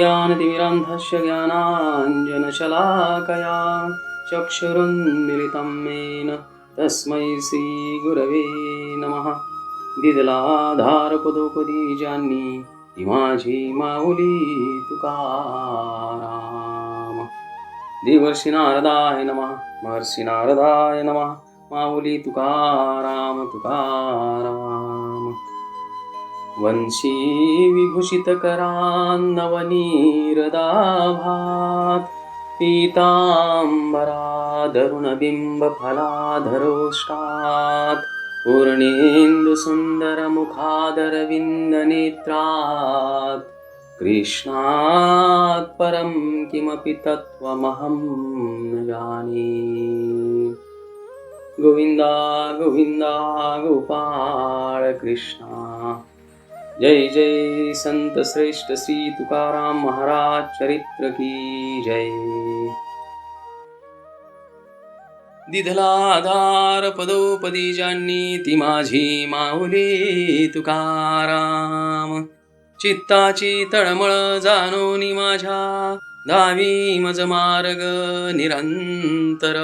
ज्ञानतिमिरान्धस्य ज्ञानाञ्जनशलाकया चक्षुरुन्मिलितं येन तस्मै श्रीगुरवे नमः. दिदलाधारपदोपदी जानी ती माझी माऊली तुकाराम. देवर्षी नारदाय नमः, महर्षी नारदाय नमः. माऊली तुकाराम तुकाराम. वंशी विभूषित करान्नवनीरदाभात पीतांबरा दरुणबिंब फलाधरोष्टात् पूर्णेन्दु सुंदर मुखादरविंद नेत्रात् कृष्णात् परं किमपि तत्त्वमहं न जाने. गोविंदा गोविंदा गोपाळ कृष्णा. जय जय संत श्रेष्ठ श्री तुकाराम महाराज चरित्र की जय. दिधलाधार पदोपदी जानी ती माझी माऊली तुकाराम. चित्ताची तळमळ जाणोनी माझ्या धावी मज मार्ग निरंतर.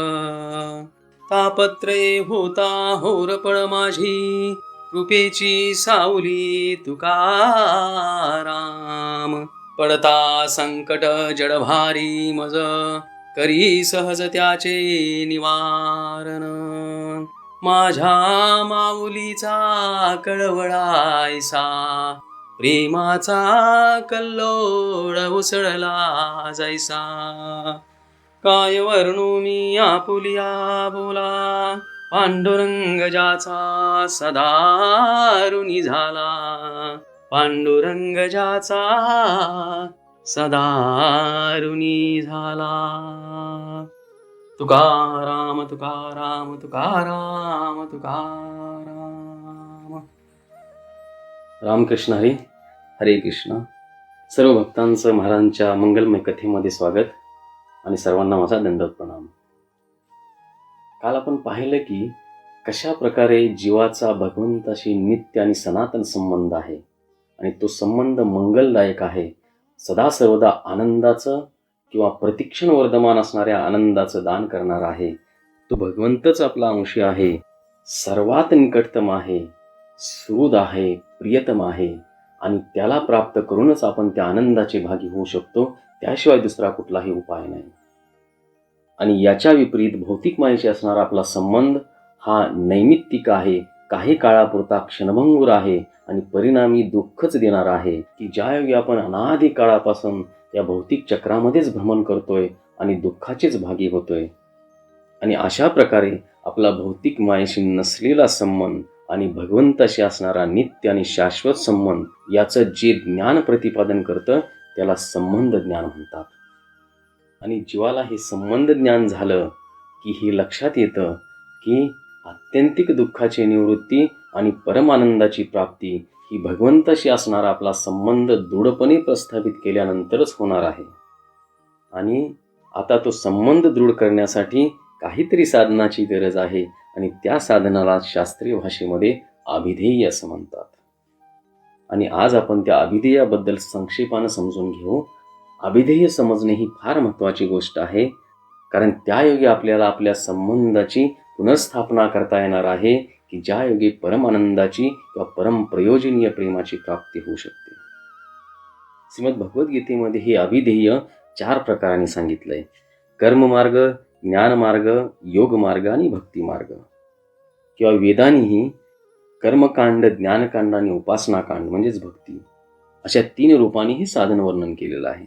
तापत्रे होता होरपळ माझी कृपेची सावली तुकाराम. पडता संकट जडभारी मज करी सहज त्याचे निवारण. माझ्या माऊलीचा कळवळायसा प्रेमाचा कल्लोळ उसळला जैसा. काय वर्णू मी आपुलिया बोला पांडुरंग ज्याचा सदारुणी झाला. पांडुरंग ज्याचा सदारुणी झाला. तुकाराम तुकाराम तुकाराम तुकाराम. रामकृष्ण हरी. हरे कृष्ण. सर्व भक्तांचं महाराजांच्या मंगलमय कथेमध्ये स्वागत आणि सर्वांना माझा दंडवत प्रणाम. काल आपण पाहिलं की कशा प्रकारे जीवाचा भगवंताशी नित्य आणि सनातन संबंध आहे आणि तो संबंध मंगलदायक आहे. सदा सर्वदा आनंदाचं किंवा प्रतिक्षण वर्धमान असणाऱ्या आनंदाचं दान करणार आहे. तो भगवंतच आपला अंशी आहे, सर्वात निकटतम आहे, सुहृद आहे, प्रियतम आहे आणि त्याला प्राप्त करूनच आपण त्या आनंदाचे भागी होऊ शकतो. त्याशिवाय दुसरा कुठलाही उपाय नाही. आणि याच्या विपरीत भौतिक मायेशी असणारा आपला संबंध हा नैमित्तिक आहे, काही काळापुरता क्षणभंगूर आहे आणि परिणामी दुःखच देणार आहे. की ज्यायोगी आपण अनादी काळापासून या भौतिक चक्रामध्येच भ्रमण करतोय आणि दुःखाचेच भागी होतोय. आणि अशा प्रकारे आपला भौतिक मायेशी नसलेला संबंध आणि भगवंताशी असणारा नित्य आणि शाश्वत संबंध याचं जे ज्ञान प्रतिपादन करतं त्याला संबंध ज्ञान म्हणतात. आणि जीवाला हे संबंध ज्ञान झालं की हे लक्षात येतं की आत्यंतिक दुःखाची निवृत्ती आणि परमानंदाची प्राप्ती ही भगवंताशी असणारा आपला संबंध दृढपणे प्रस्थापित केल्यानंतरच होणार आहे. आणि आता तो संबंध दृढ करण्यासाठी काहीतरी साधनाची गरज आहे आणि त्या साधनाला शास्त्रीय भाषेमध्ये अभिधेय असं म्हणतात. आणि आज आपण त्या अभिधेयाबद्दल संक्षेपानं समजून घेऊ. अभिधेय समजणे ही फार महत्त्वाची गोष्ट आहे, कारण त्यायोगे आपल्याला आपल्या संबंधाची पुनर्स्थापना करता येणार आहे की ज्यायोगे परमानंदाची किंवा परमप्रयोजनीय प्रेमाची प्राप्ती होऊ शकते. श्रीमद भगवद्गीतेमध्ये हे अभिधेय 4 प्रकारांनी सांगितलंय. कर्ममार्ग, ज्ञानमार्ग, योगमार्ग आणि भक्तिमार्ग. किंवा वेदांनीही कर्मकांड, ज्ञानकांड आणि उपासनाकांड म्हणजेच भक्ती अशा 3 रूपांनी हे साधन वर्णन केलेलं आहे.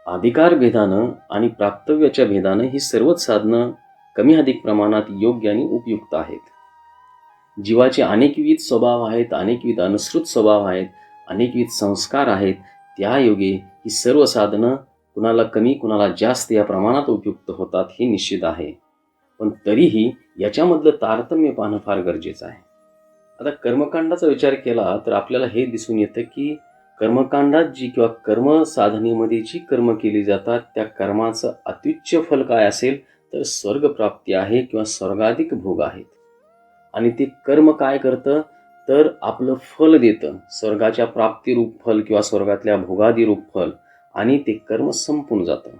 अधिकार भेदानं आणि प्राप्तव्याच्या भेदानं ही सर्वच साधनं कमी अधिक प्रमाणात योग्य आणि उपयुक्त आहेत. जीवाचे अनेकविध स्वभाव आहेत, अनेकविध अनुसृत स्वभाव आहेत, अनेकविध संस्कार आहेत. त्या योगे ही सर्व साधनं कुणाला कमी कुणाला जास्त या प्रमाणात उपयुक्त होतात हे निश्चित आहे. पण तरीही याच्यामधलं तारतम्य पाहणं फार गरजेचं आहे. आता कर्मकांडाचा विचार केला तर आपल्याला हे दिसून येतं की कर्मकांडात जी किंवा कर्म साधनेमध्ये जी कर्म केली जातात त्या कर्माचं अत्युच्च फल काय असेल तर स्वर्गप्राप्ती आहे किंवा स्वर्गाधिक भोग आहेत. आणि ते कर्म काय करतं तर आपलं फल देतं, स्वर्गाच्या प्राप्तिरूप फल किंवा स्वर्गातल्या भोगादी रूप फल. आणि ते कर्म संपून जातं.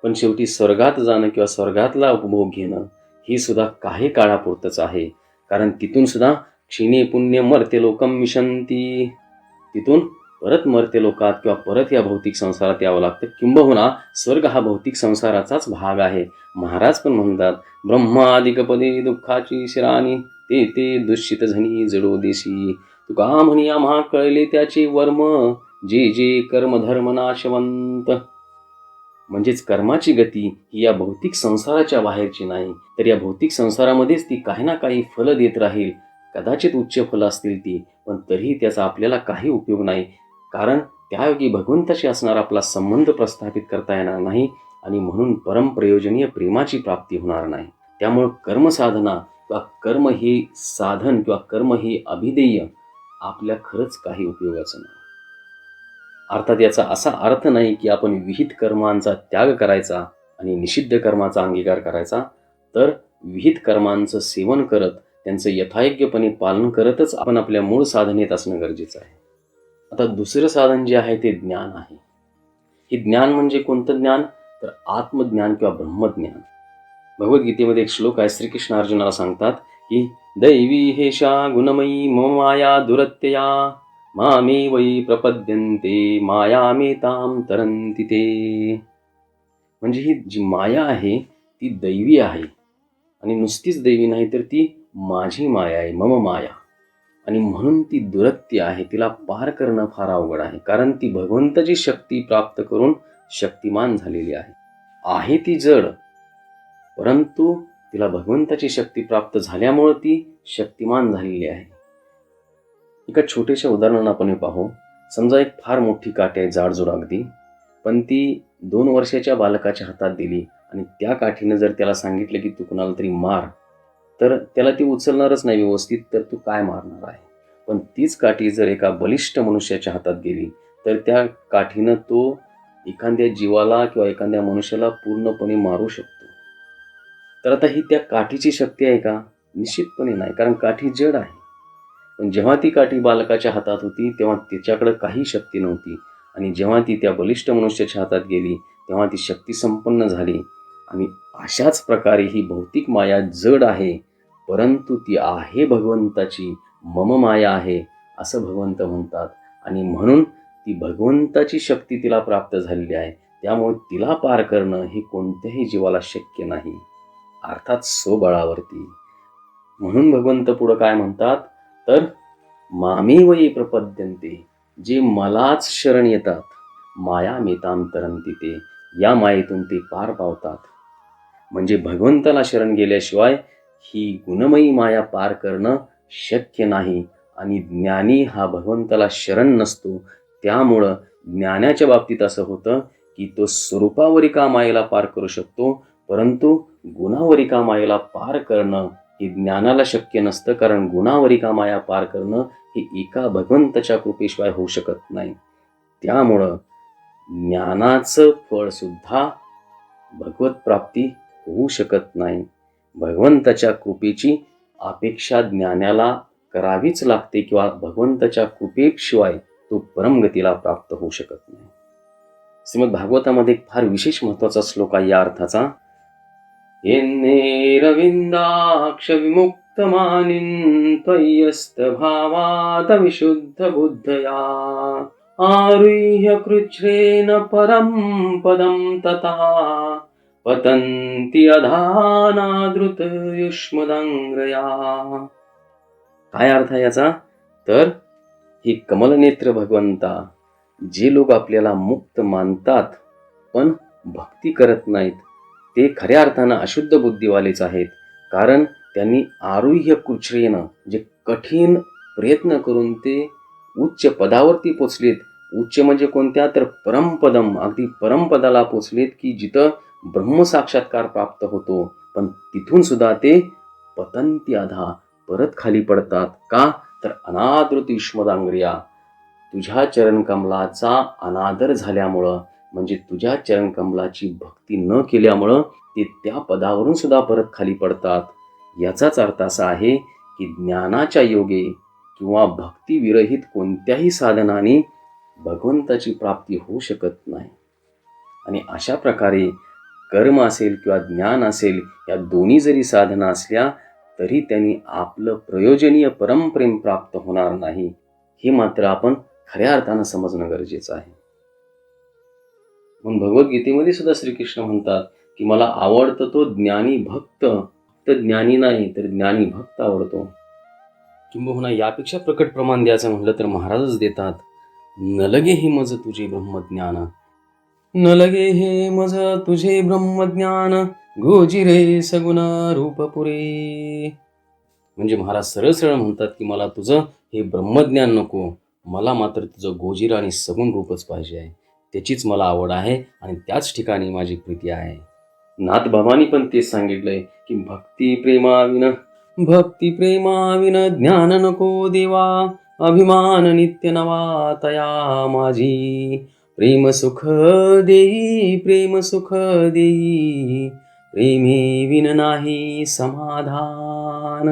पण शेवटी स्वर्गात जाणं किंवा स्वर्गातला उपभोग घेणं ही सुद्धा काही काळापुरतंच आहे. कारण तिथून सुद्धा क्षीणे पुण्य मर्त्य लोकम विशंती, तिथून परत मर्त्य लोकात किंवा परत या भौतिक संसारात यावं लागतं. किंबहुना स्वर्ग हा भौतिक संसाराचाच भाग आहे. महाराज पण म्हणतात, ब्रह्मादिकपदे दुःखाची शिराणी, ते ते दुष्टित झनी जडो देशी. तुका म्हणी आम्हा कळले त्याचे वर्म, जे जे कर्मधर्म नाशवंत. म्हणजेच कर्माची गती ही या भौतिक संसाराच्या बाहेरची नाही, तर या भौतिक संसारामध्येच ती काही ना काही फलं देत राहील. कदाचित उच्च फलं असतील ती, पण तरीही त्याचा आपल्याला काही उपयोग नाही. कारण त्यायोगी भगवंताशी असणारा आपला संबंध प्रस्थापित करता येणार नाही आणि म्हणून परमप्रयोजनीय प्रेमाची प्राप्ती होणार नाही. त्यामुळं कर्मसाधना किंवा कर्म ही साधन किंवा कर्म ही अभिदेय आपल्या खरंच काही उपयोगाचं नाही. अर्थात याचा असा अर्थ नाही की आपण विहित कर्मांचा त्याग करायचा आणि निषिद्ध कर्माचा अंगीकार करायचा, तर विहित कर्मांचं सेवन करत त्यांचं यथायोग्यपणे पालन करतच आपण आपल्या मूळ साधनेत असणं गरजेचं आहे. आता दुसरं साधन जे आहे ते ज्ञान आहे. हे ज्ञान म्हणजे कोणतं ज्ञान? तर आत्मज्ञान किंवा ब्रह्मज्ञान. भगवद्गीतेमध्ये एक श्लोक आहे. श्रीकृष्ण अर्जुनाला सांगतात की दैवी हेषा गुणमयी मम माया दुरत्यया, मामे वै प्रपद्यन्ते मायामेतां तरन्ति ते. म्हणजे ही जी माया आहे ती दैवी आहे आणि नुसतीच दैवी नाही, तर ती माझी माया आहे, मम माया. आणि म्हणून ती दुरत्य आहे. तिला पार करणं फार अवघड आहे, कारण ती भगवंताची शक्ती प्राप्त करून शक्तिमान झालेली आहे ती जड, परंतु तिला भगवंताची शक्ती प्राप्त झाल्यामुळे ती शक्तिमान झालेली आहे. एका छोट्याशा उदाहरणानं आपण पाहू. समजा एक फार मोठी काठी आहे, जाडजूड अगदी, पण ती 2 वर्षाच्या बालकाच्या हातात दिली आणि त्या काठीनं जर त्याला सांगितलं की तू कुणाला तरी मार, तर त्याला ती उचलणारच नाही व्यवस्थित, तर तू काय मारणार आहे. पण तीच काठी जर एका बलिष्ठ मनुष्याच्या हातात गेली, तर त्या काठीनं तो एखाद्या जीवाला किंवा एखाद्या मनुष्याला पूर्णपणे मारू शकतो. तर आता ही त्या काठीची शक्ती आहे का? निश्चितपणे नाही, कारण काठी जड आहे. पण जेव्हा ती काठी बालकाच्या हातात होती तेव्हा तिच्याकडे काही शक्ती नव्हती, आणि जेव्हा ती त्या बलिष्ठ मनुष्याच्या हातात गेली तेव्हा ती शक्ती संपन्न झाली. आणि अशाच प्रकारे ही भौतिक माया जड आहे, परंतु ती आहे भगवंताची, मम माया आहे असं भगवंत म्हणतात. आणि म्हणून ती भगवंताची शक्ती तिला प्राप्त झालेली आहे. त्यामुळे तिला पार करणं हे कोणत्याही जीवाला शक्य नाही, अर्थात स्वबळावरती. म्हणून भगवंत पुढं काय म्हणतात, तर मामे वै प्रपद्यन्ते, जे मलाच शरण येतात, माया मेतां तरन्ति ते, या मायेतून ते पार पावतात. म्हणजे भगवंताला शरण गेल्याशिवाय ही गुणमयी माया पार करणं शक्य नाही. आणि ज्ञानी हा भगवंताला शरण नसतो. त्यामुळं ज्ञानाच्या बाबतीत असं होतं की तो स्वरूपावरिका मायेला पार करू शकतो, परंतु गुणावरिका मायेला पार करणं हे ज्ञानाला शक्य नसतं. कारण गुणावरिका माया पार करणं हे एका भगवंताच्या कृपेशिवाय होऊ शकत नाही. त्यामुळं ज्ञानाचं फळ सुद्धा भगवत प्राप्ती होऊ शकत नाही. भगवंताच्या कृपेची अपेक्षा ज्ञानाला करावीच लागते, किंवा भगवंताच्या कृपेशिवाय तो परमगतीला प्राप्त होऊ शकत नाही. श्रीमद भागवतामध्ये एक फार विशेष महत्वाचा श्लोक आहे या अर्थाचा. येन्ने रविंदाक्ष विमुक्त मानिन त्वय्यस्त भावात विशुद्ध बुद्धया, आरुह्य कृच्छ्रेण परम पदम तथा पतंती अधानादृत युष्मदांग्रया. काय अर्थ आहे याचा? तर हे कमलनेत्र भगवंता, जे लोक आपल्याला मुक्त मानतात पण भक्ती करत नाहीत, ते खऱ्या अर्थानं अशुद्ध बुद्धीवालेच आहेत. कारण त्यांनी आरुह्य कृच्छ्रेनं, जे कठीण प्रयत्न करून ते उच्च पदावरती पोचलेत. उच्च म्हणजे कोणत्या? तर परमपदम, अगदी परमपदाला पोचलेत की जिथं ब्रह्मसाक्षात्कार प्राप्त होतो. पण तिथून सुद्धा ते पतंती अधा, परत खाली पडतात. का? तर अनादृत युष्मदांग्रिया, तुझ्या चरणकमलाचा अनादर झाल्यामुळं, म्हणजे तुझ्या चरणकमलाची भक्ती न केल्यामुळं ते त्या पदावरून सुद्धा परत खाली पडतात. याचाच अर्थ असा आहे की ज्ञानाच्या योगे किंवा भक्तिविरहित कोणत्याही साधनाने भगवंताची प्राप्ती होऊ शकत नाही. आणि अशा प्रकारे कर्म असेल किंवा ज्ञान असेल, या दोन्ही जरी साधना असल्या तरी त्यांनी आपलं प्रयोजनीय परमप्रेम प्राप्त होणार नाही, हे मात्र आपण खऱ्या अर्थानं समजणं गरजेचं आहे. म्हणून भगवद्गीतेमध्ये सुद्धा श्रीकृष्ण म्हणतात की मला आवडतो तो ज्ञानी भक्त, फक्त ज्ञानी नाही तर ज्ञानी भक्त आवडतो. किंबहुना यापेक्षा प्रकट प्रमाण द्यायचं म्हटलं तर महाराजच देतात, न लगे हे मज तुझे ब्रह्मज्ञान, न लगे हे मज तुझे ब्रह्मज्ञान, गोजिरे सगुण रूप पुरे. म्हणजे महाराज सरळ सरळ म्हणतात की मला तुझं हे ब्रह्मज्ञान नको, मला मात्र तुझं गोजिर आणि सगुण रूपच पाहिजे आहे. त्याचीच मला आवड आहे आणि त्याच ठिकाणी माझी प्रीती आहे. नाथबाबांनी पण तेच सांगितलंय की भक्ती प्रेमाविन ज्ञान नको देवा, अभिमान नित्य नवा तया माझी, प्रेम सुख देई प्रेमे विन नाही समाधान.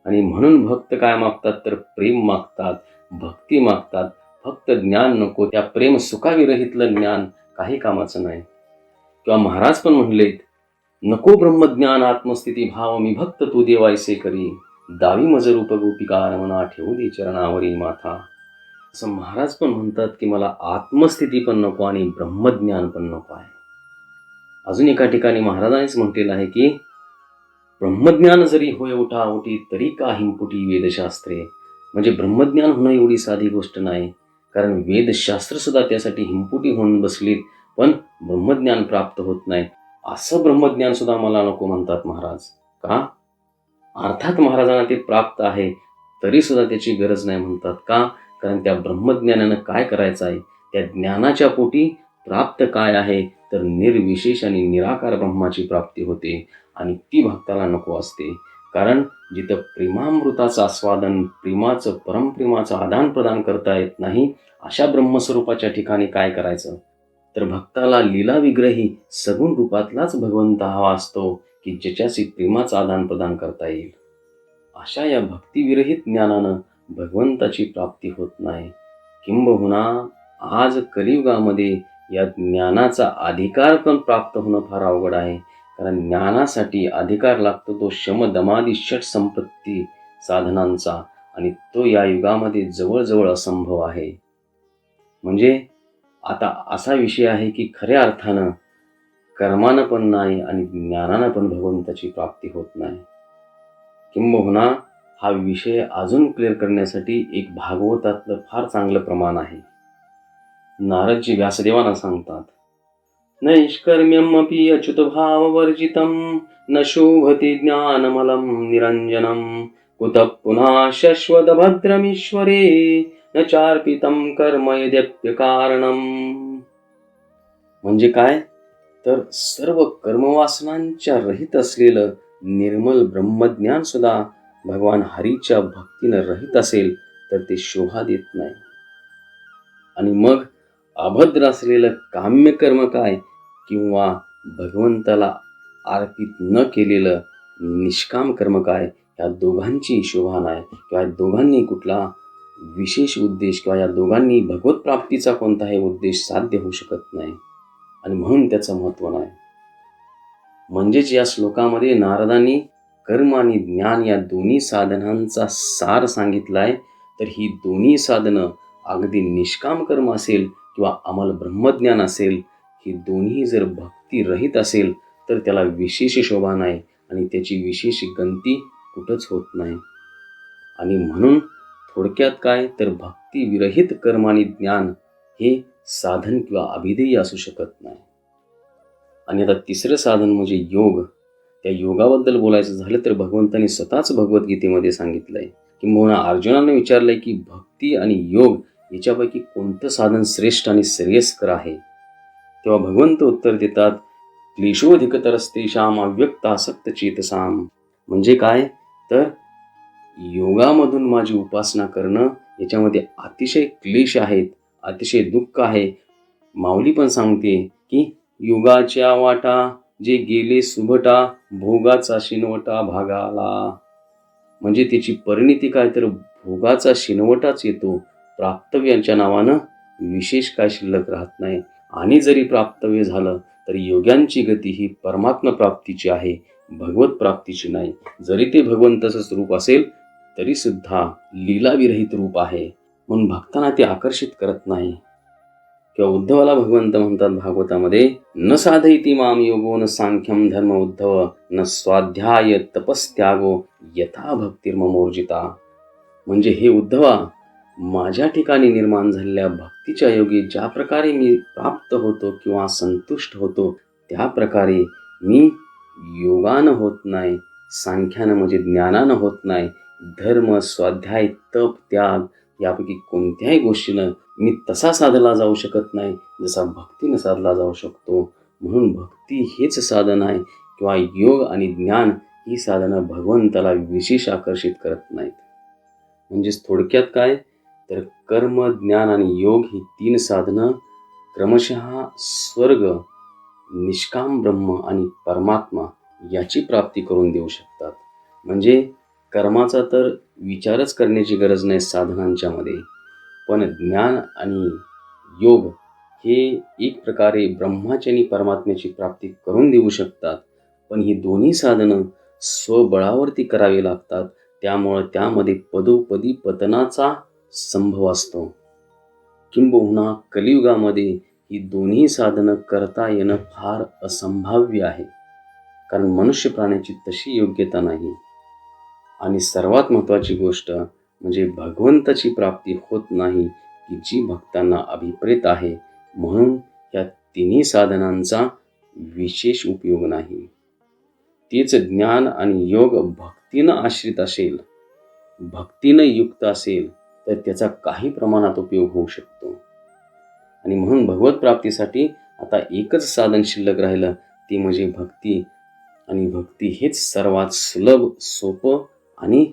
आणि म्हणून भक्त काय मागतात तर प्रेम मागतात, भक्ती मागतात. फक्त ज्ञान नको, त्या प्रेम सुखाविरहितलं ज्ञान काही कामाचं नाही. किंवा महाराज पण म्हणलेत, नको ब्रह्मज्ञान आत्मस्थिती भाव, मी भक्त तू देवायसे करी, दावी मज रूप गोपिका रमणा, ठेवू दे चरणावरी माथा. असं महाराज पण म्हणतात की मला आत्मस्थिती पण नको आणि ब्रह्मज्ञान पण नको आहे. अजून एका ठिकाणी महाराजांनीच म्हटलेलं आहे की ब्रह्मज्ञान जरी होय उठाउठी तरी का हिंपुटी वेदशास्त्रे. म्हणजे ब्रह्मज्ञान होणं एवढी साधी गोष्ट नाही, कारण वेदशास्त्र सुद्धा त्यासाठी हिंपुटी होऊन बसलीत, पण ब्रह्मज्ञान प्राप्त होत नाही. असं ब्रह्मज्ञान सुद्धा मला नको म्हणतात महाराज. का? अर्थात महाराजांना ते प्राप्त आहे तरी सुद्धा त्याची गरज नाही म्हणतात. का? कारण त्या ब्रह्मज्ञानानं काय करायचं आहे, त्या ज्ञानाच्या पोटी प्राप्त काय आहे तर निर्विशेष आणि निराकार ब्रह्माची प्राप्ती होते. आणि ती भक्ताला नको असते. कारण जिथं प्रेमामृताचं आस्वादन, प्रेमाचं परमप्रेमाचं आदान प्रदान करता येत नाही, अशा ब्रह्मस्वरूपाच्या ठिकाणी काय करायचं तर भक्ताला लीला विग्रही सगुण रूपातलाच भगवंत हवा असतो की ज्याच्याशी प्रेमाचं आदान प्रदान करता येईल. अशा या भक्तिविरहित ज्ञानानं भगवंताची प्राप्ती होत नाही. किंबहुना आज कलियुगामध्ये या ज्ञानाचा अधिकार पण प्राप्त होणं फार अवघड आहे. कारण ज्ञानासाठी अधिकार लागतो तो शम दमादी षट संपत्ती साधनांचा, आणि तो या युगामध्ये जवळजवळ असंभव आहे. म्हणजे आता असा विषय आहे की खऱ्या अर्थानं कर्मानं पण नाही आणि ज्ञानानं पण भगवंताची प्राप्ती होत नाही. किंबहुना हा विषय अजून क्लिअर करण्यासाठी एक भागवतातलं फार चांगलं प्रमाण आहे. नारदजी व्यासदेवांना सांगतात, नैष्कर्म्यमपि अच्युत भाववर्जितं, न शोभते ज्ञानमलं निरंजनं, कुतः पुनः शश्वत भद्रमीश्वरे, न चार्पितं कर्म यद्यप्यकारणं. म्हणजे काय तर सर्व कर्मवासनांच्या रहित असलेलं निर्मल ब्रह्मज्ञान सुद्धा भगवान हरीच्या भक्तीनं रहित असेल तर ते शोभा देत नाही. आणि मग अभद्र असलेलं काम्य कर्म काय किंवा भगवंताला अर्पित न केलेलं निष्काम कर्म काय, या दोघांची शोभा नाही. किंवा दोघांनी कुठला विशेष उद्देश किंवा या दोघांनी भगवत प्राप्तीचा कोणताही उद्देश साध्य होऊ शकत नाही, आणि म्हणून त्याचं महत्त्व नाही. म्हणजेच या श्लोकामध्ये नारदांनी कर्म आणि ज्ञान या दोन्ही साधनांचा सार सांगितलाय. तर ही दोन्ही साधनं अगदी निष्काम कर्म असेल किंवा अमल ब्रह्मज्ञान असेल, ही दोन्ही जर भक्ती रहित असेल तर त्याला विशेष शोभा नाही आणि त्याची विशेष गंती कुठंच होत नाही. आणि म्हणून थोडक्यात काय तर भक्ती विरहित कर्म आणि ज्ञान हे साधन किंवा अभिधेय असू शकत नाही. आणि आता तिसरं साधन म्हणजे योग. त्या योगाबद्दल बोलायचं झालं तर भगवंतांनी स्वतःच भगवद्गीतेमध्ये सांगितलंय. किंबहुना अर्जुनाने विचारलंय की भक्ती आणि योग याच्यापैकी कोणतं साधन श्रेष्ठ आणि श्रेयस्कर आहे. तेव्हा भगवंत उत्तर देतात, क्लेशोधिकतरस्तेषां अव्यक्तासक्त चेतसाम. म्हणजे काय तर योगामधून माझी उपासना करणं याच्यामध्ये अतिशय क्लेश आहेत, अतिशय दुःख आहे. माऊली पण सांगते की युगाच्या वाटा जे गेले सुभटा, भोगाचा शिनवटा भागाला. म्हणजे त्याची परिणिती काय तर भोगाचा शिनवटाच येतो, प्राप्तव्याच्या नावानं विशेष काय शिल्लक राहत नाही. आणि जरी प्राप्तव्य झालं तरी योग्यांची गती ही परमात्मा प्राप्तीची आहे, भगवत प्राप्तीची नाही. जरी ते भगवंताचं स्वरूप असेल तरी सुद्धा लीलाविरहित रूप आहे, म्हणून भक्तांना ते आकर्षित करत नाही. किंवा उद्धवाला भगवंत म्हणतात भागवतामध्ये, न साधयति माम योगो न सांख्यम धर्म उद्धव न स्वाध्याय तपस्त्यागो यथा भक्तिर्ममोर्जिता. म्हणजे हे उद्धवा, माझ्या ठिकाणी निर्माण झालेल्या भक्तीच्या योगी ज्या प्रकारे मी प्राप्त होतो किंवा संतुष्ट होतो, त्या प्रकारे मी योगानं होत नाही, सांख्यानं म्हणजे ज्ञानानं होत नाही, धर्म स्वाध्याय तप त्याग यापैकी कोणत्याही गोष्टीनं मी तसा साधला जाऊ शकत नाही जसा भक्तीनं साधला जाऊ शकतो. म्हणून भक्ती हेच साधन आहे किंवा योग आणि ज्ञान ही साधनं भगवंताला विशेष आकर्षित करत नाहीत. म्हणजेच थोडक्यात काय तर कर्म, ज्ञान आणि योग ही 3 साधनं क्रमशः स्वर्ग, निष्काम ब्रह्म आणि परमात्मा याची प्राप्ती करून देऊ शकतात. म्हणजे कर्माचा तर विचारच करण्याची गरज नाही साधनांच्या मध्ये, पण ज्ञान आणि योग हे एक प्रकारे ब्रह्माची आणि परमात्म्याची प्राप्ती करून देऊ शकतात. पण ही दोन्ही साधनं स्वबळावरती करावी लागतात. त्यामुळं त्यामध्ये पदोपदी पतनाचा संभव असतो. किंबहुना कलियुगामध्ये ही दोन्ही साधनं करता येणं फार असंभाव्य आहे, कारण मनुष्य प्राण्याची तशी योग्यता नाही. आणि सर्वात महत्त्वाची गोष्ट म्हणजे भगवंताची प्राप्ती होत नाही की जी भक्तांना अभिप्रेत आहे. म्हणून या तिन्ही साधनांचा विशेष उपयोग नाही. तेच ज्ञान आणि योग भक्तीनं आश्रित असेल, भक्तीनं युक्त असेल तर त्याचा काही प्रमाणात उपयोग होऊ शकतो. आणि म्हणून भगवत प्राप्तीसाठी आता एकच साधन शिल्लक राहिलं, ते म्हणजे भक्ती. आणि भक्ती हेच सर्वात सुलभ, सोपं आणि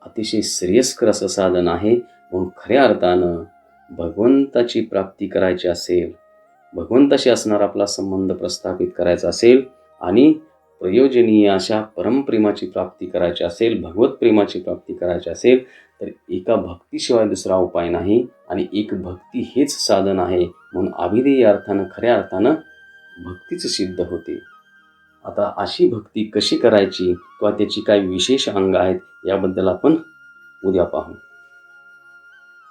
अतिशय श्रेयस्कर असं साधन आहे. म्हणून खऱ्या अर्थानं भगवंताची प्राप्ती करायची असेल, भगवंताशी असणारा आपला संबंध प्रस्थापित करायचा असेल आणि प्रयोजनीय अशा परमप्रेमाची प्राप्ती करायची असेल, भगवत प्रेमाची प्राप्ती करायची असेल तर एका भक्तीशिवाय दुसरा उपाय नाही. आणि एक भक्ती हेच साधन आहे. म्हणून अभिधेय अर्थानं खऱ्या अर्थानं भक्तीच सिद्ध होते. आता अशी भक्ती कशी करायची किंवा त्याची काही विशेष अंग आहेत याबद्दल आपण उद्या पाहू.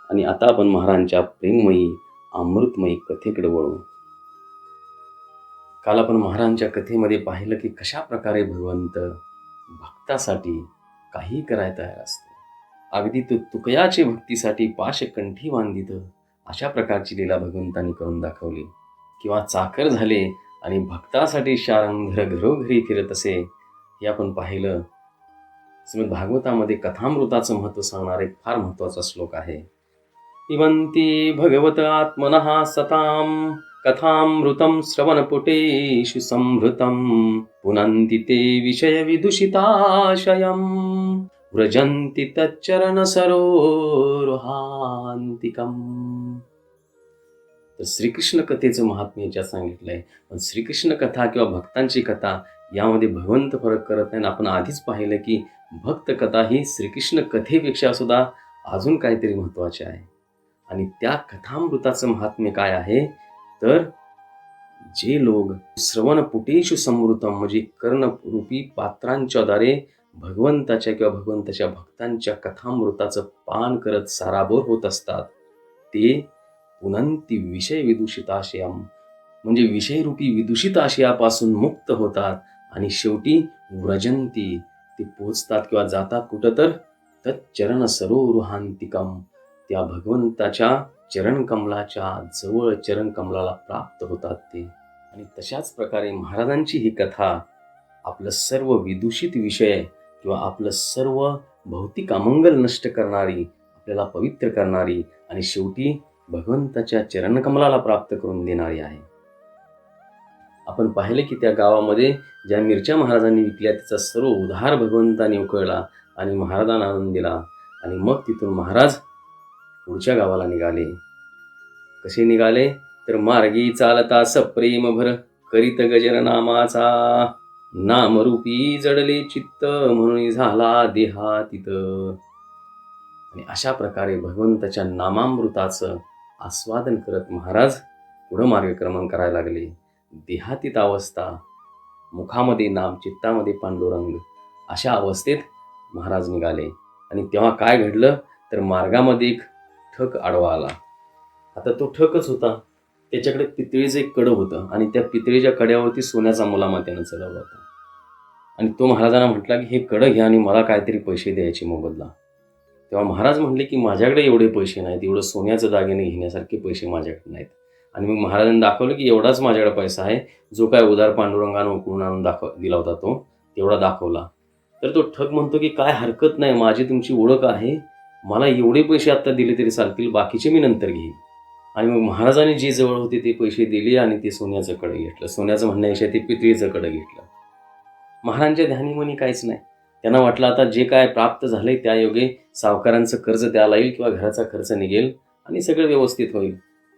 आणि आता आपण महाराजांच्या प्रेममयी अमृतमयी कथेकडे वळू. काल आपण महाराजांच्या कथेमध्ये पाहिलं की कशा प्रकारे भगवंत भक्तासाठी काही करायला तयार असतो. अगदी तो तुकयाचे भक्तीसाठी पाशकंठी बांधित अशा प्रकारची लीला भगवंतांनी करून दाखवली. किंवा चाकर झाले आणि भक्तासाठी शारंध्र घरोघरी फिरत असे हे आपण पाहिलं. श्रीमद भागवतामध्ये कथामृताचं महत्त्व सांगणारा एक फार महत्त्वाचा श्लोक आहे. पिबन्ति भगवत आत्मनः सतां कथामृतं श्रवणपुटेषु संहृतं पुनन्ति ते विषयविदूषिताशयं व्रजन्ति तच्चरणसरोरुहान्तिकम्. तर श्रीकृष्ण कथेचं महात्म्य याच्यात सांगितलंय. पण श्रीकृष्ण कथा किंवा भक्तांची कथा यामध्ये भगवंत फरक करत नाही. आपण आधीच पाहिलं की भक्त कथा ही श्रीकृष्ण कथेपेक्षा सुद्धा अजून काहीतरी महत्त्वाचे आहे. आणि त्या कथामृताचं महात्म्य काय आहे तर जे लोक श्रवणपुटेषु संवृतम म्हणजे कर्णरूपी पात्रांच्या द्वारे भगवंताच्या किंवा भगवंताच्या भक्तांच्या कथामृताचं पान करत साराबोर होत असतात, ते पुनंती विषय विदूषित आशयम म्हणजे विषयरूपी विदूषित आशयापासून मुक्त होतात. आणि शेवटी व्रजंती ते पोचतात किंवा जातात कुठं तर तच्चरण सरोरुहांतिकम त्या भगवंताच्या चरणकमलाच्या जवळ चरणकमलाला प्राप्त होतात ते. आणि तशाच प्रकारे महाराजांची ही कथा आपलं सर्व विदूषित विषय किंवा आपलं सर्व भौतिक अमंगल नष्ट करणारी, आपल्याला पवित्र करणारी आणि शेवटी भगवंताच्या चरणकमलाला प्राप्त करून देणारी आहे. आपण पाहिले की त्या गावामध्ये ज्या मिरच्या महाराजांनी विकल्या त्याचा सर्व उधार भगवंताने उकळला आणि महाराजांना आनंद दिला. आणि मग तिथून महाराज पुढच्या गावाला निघाले. कसे निघाले तर मार्गी चालता सप्रेम भर करीत गजर नामाचा नामरूपी जडले चित्त म्हणून झाला देहातीत. आणि अशा प्रकारे भगवंताच्या नामामृताचं आस्वादन करत महाराज पुढं मार्गक्रमण करायला लागले. देहातीत अवस्था, मुखामध्ये नाम, चित्तामध्ये पांडुरंग, अशा अवस्थेत महाराज निघाले. आणि तेव्हा काय घडलं तर मार्गामध्ये एक ठक आडवा आला. आता तो ठकच होता, त्याच्याकडे पितळीचं एक कडं होतं आणि त्या पितळीच्या कड्यावरती सोन्याचा मुलामा त्यानं चढवला होता. आणि तो महाराजांना म्हटला की हे कडं घ्या आणि मला काहीतरी पैसे द्यायचे मोबदला. तेव्हा महाराज म्हटले की माझ्याकडे एवढे पैसे नाहीत, एवढं सोन्याचं दागिने घेण्यासारखे पैसे माझ्याकडे नाहीत. आणि मग महाराजांनी दाखवलं की एवढाच माझ्याकडे पैसा आहे, जो काय उदार पांडुरंगानं उकळून आणून दिला होता तो तेवढा दाखवला. तर तो ठग म्हणतो की काय हरकत नाही, माझी तुमची ओळख आहे, मला एवढे पैसे आत्ता दिले तरी चालतील, बाकीचे मी नंतर घेईन. आणि मग महाराजांनी जे जवळ होते ते पैसे दिले आणि ते सोन्याचं कडं घेतलं. सोन्याचं म्हणण्यापेक्षा ते पितळीचं कडं घेतलं. महाराजांच्या ध्यानीमनी काहीच नाही. त्यांना वाटलं आता जे काय प्राप्त झालंय त्या योगे सावकारांचं कर्ज द्यायला येईल किंवा घराचा खर्च निघेल आणि सगळं व्यवस्थित होईल.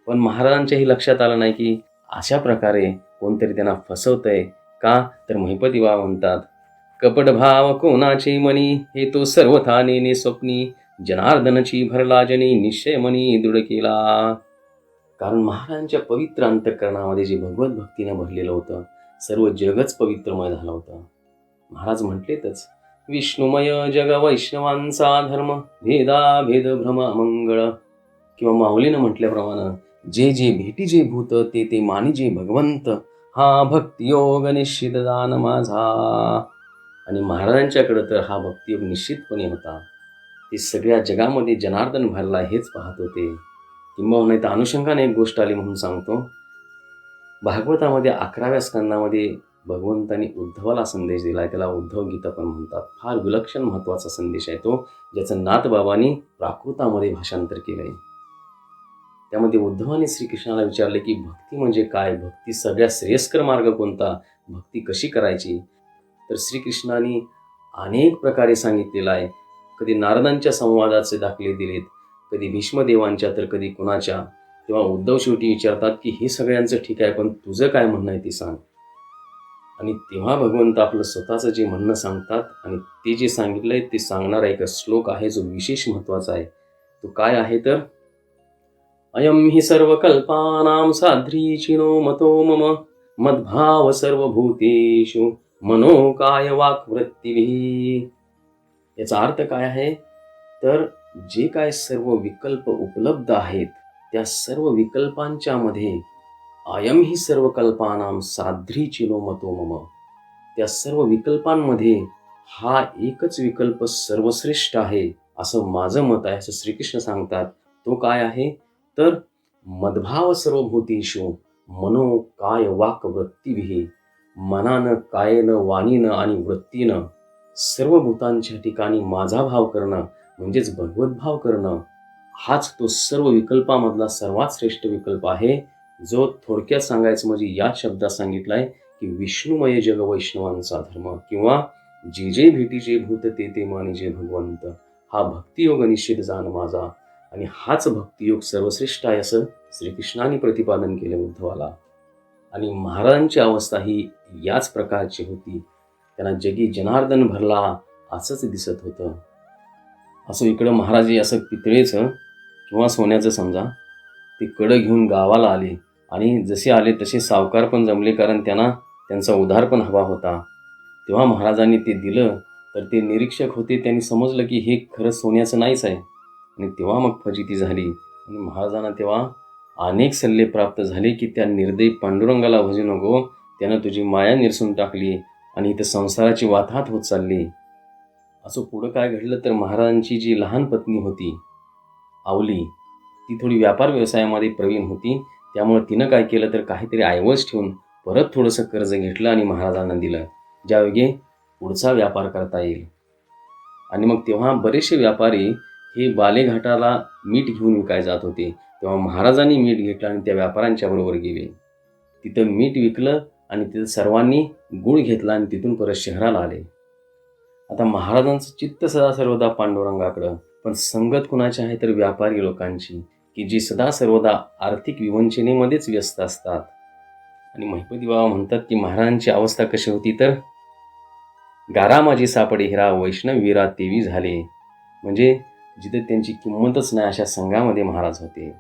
पण महाराजांच्याही लक्षात आलं नाही की अशा प्रकारे कोणतरी त्यांना फसवतंय. का तर महिपती बाबा म्हणतात, कपट भाव कोणाचे मनी, हे तो सर्वथा नेने स्वप्नी, जनार्दनची भरला जनी, निश्चय मनी दृढ केला. कारण महाराजांच्या पवित्र अंतःकरणामध्ये जे भगवत भक्तीनं भरलेलं होतं, सर्व जगच पवित्रमय झालं होतं. महाराज म्हटलेतच, विष्णुमय जग वैष्णवांचा धर्म, भेदा भेद भ्रम मंगळ. किंवा माऊलीनं म्हटल्याप्रमाणे, जे जे भेटी जे भूत, ते ते मानी जे भगवंत, हा भक्तियोग निश्चित दान माझा. आणि महाराजांच्याकडं तर हा भक्तियोग निश्चितपणे होता. ते सगळ्या जगामध्ये जनार्दन भरला हेच पाहत होते. किंबहुना इथं अनुषंगाने एक गोष्ट आली म्हणून सांगतो. भागवतामध्ये 11व्या स्कंदामध्ये भगवंतांनी उद्धवाला संदेश दिला आहे, त्याला उद्धव गीता पण म्हणतात. फार विलक्षण महत्त्वाचा संदेश आहे तो, ज्याचं नाथबाबांनी प्राकृतामध्ये भाषांतर केलं आहे. त्यामध्ये उद्धवाने श्रीकृष्णाला विचारले की भक्ती म्हणजे काय, भक्ती सगळ्यात श्रेयस्कर मार्ग कोणता, भक्ती कशी करायची. तर श्रीकृष्णाने अनेक प्रकारे सांगितलेलं आहे. कधी नारदांच्या संवादाचे दाखले दिलेत, कधी भीष्मदेवांच्या, तर कधी कुणाच्या. तेव्हा उद्धव शेवटी विचारतात की हे सगळ्यांचं ठीक आहे, पण तुझं काय म्हणणं आहे ते सांग. आणि तेव्हा भगवंत आपलं स्वतःचं जे म्हणणं सांगतात आणि ते जे सांगितलंय ते सांगणारा एक श्लोक आहे जो विशेष महत्त्वाचा आहे. तो काय आहे तर, अयम हि सर्व कल्पानां साध्रीचिनो मतो मम, मद्भाव सर्वभूतेषु मनो काय वाक् वृत्तिभिः. याचा अर्थ काय आहे तर, जे काय सर्व विकल्प उपलब्ध आहेत त्या सर्व विकल्पांच्या मध्ये अयम ही सर्व कल्पानां साध्रीचिनो मतो मम, त्या सर्व विकल्पांमध्ये हा एकच विकल्प सर्वश्रेष्ठ आहे असं माझं मत आहे, असं श्रीकृष्ण सांगतात. तो काय आहे तर, मद्भाव सर्वभूतेषु मनो काय वाक् वृत्तिभिः. मनानं, कायेनं, वाणीनं आणि वृत्तीनं सर्व भूतांच्या ठिकाणी माझा भाव करणं म्हणजेच भगवत भाव करणं, हाच तो सर्व विकल्पामधला सर्वात श्रेष्ठ विकल्प आहे, जो थोडक्यात सांगायचं म्हणजे या शब्दात सांगितलाय की विष्णुमय जग वैष्णवांचा धर्म, किंवा जे जे भेटी जे भूत, ते ते मानी जे भगवंत, हा भक्तियोग निश्चित जाण माझा. आणि हाच भक्तियोग सर्वश्रेष्ठ आहे असं श्रीकृष्णाने प्रतिपादन केलं उद्धवाला. आणि महाराजांची अवस्था ही याच प्रकारची होती. त्यांना जगी जनार्दन भरला असंच दिसत होतं. असं इकडं महाराज असं पितळेचं किंवा सोन्याचं समजा ते कडं घेऊन गावाला आले. आणि जसे आले तसे सावकार पण जमले, कारण त्यांना त्यांचा उधार पण हवा होता. तेव्हा महाराजांनी ते दिलं. तर ते निरीक्षक होते, त्यांनी समजलं की हे खरं सोन्याचं नाहीच आहे. आणि तेव्हा मग फजिती झाली. आणि महाराजांना तेव्हा अनेक सल्ले प्राप्त झाले की त्या निर्दयी पांडुरंगाला भजू नको, त्यानं तुझी माया निरसून टाकली आणि इथं संसाराची वाताहत होत चालली. असं पुढं काय घडलं तर, महाराजांची जी लहान पत्नी होती आवली, ती थोडी व्यापार व्यवसायामध्ये प्रवीण होती. त्यामुळे तिनं काय केलं तर, काहीतरी ऐवज ठेवून परत थोडंसं कर्ज घेतलं आणि महाराजांना दिलं, ज्यायोगे पुढचा व्यापार करता येईल. आणि मग तेव्हा बरेचसे व्यापारी हे बालेघाटाला मीठ घेऊन विकायला जात होते. तेव्हा महाराजांनी मीठ घेतलं आणि त्या व्यापाऱ्यांच्या बरोबर गेले. तिथं मीठ विकलं आणि तिथं सर्वांनी गुळ घेतला आणि तिथून परत शहराला आले. आता महाराजांचं चित्त सदा सर्वदा पांडुरंगाकडं, पण संगत कुणाची आहे तर व्यापारी लोकांची, की जी सदा सर्वदा आर्थिक विवंचनेमध्येच व्यस्त असतात. आणि महिपती बाबा म्हणतात की महाराजांची अवस्था कशी होती तर, गारा माझी सापडे हिरा, वैष्णव वीरा तेवी झाले. म्हणजे जिथे त्यांची किंमतच नाही अशा संघामध्ये महाराज होते.